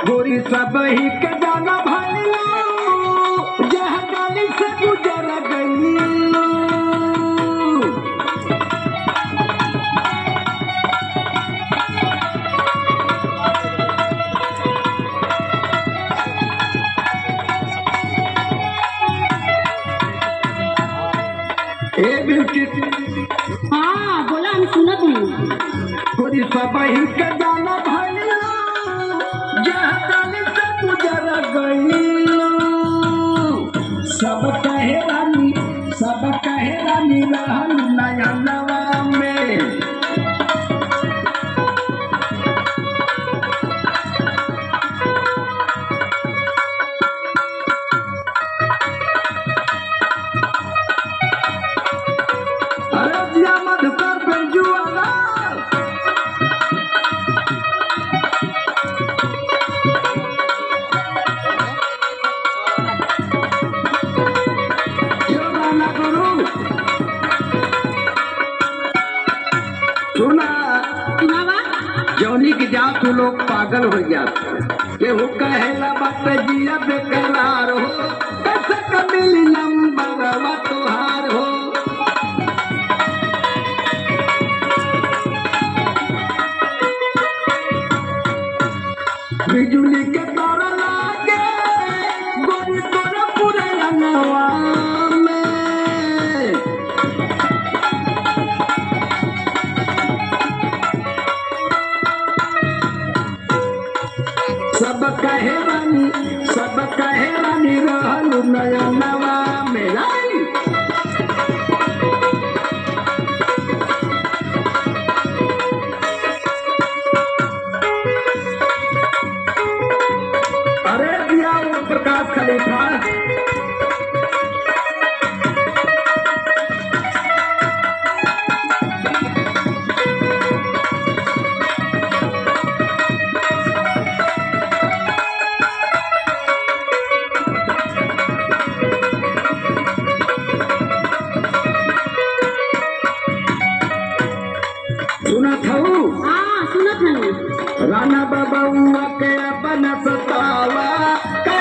गोरी सब ही के जाना भैलो जह गाली से गुजर गई। हाँ बोला, हम सुनत हूँ। गोरी सब ही के जाना भैलो जह गाली से गुजर गई। सब कहे रानी रहल नया नवा में। अरे दिया मधुकर बेंजू वाला यो गाना गुरु सुना सुनावा। जौनी की जा तू लोग पागल हो गया। केहू कहेला बात जिया बेकरार हो कैसे कमिल नंबर तुहार हो। बिजुली के तार लागे गोरी तोरा पूरे नवा में। सब कहे रानी रहल नया नवा में। अरे दिया वो प्रकाश खलीफा सुनत हूँ। हाँ सुनत हूँ। राणा बाबा के अपन सतावा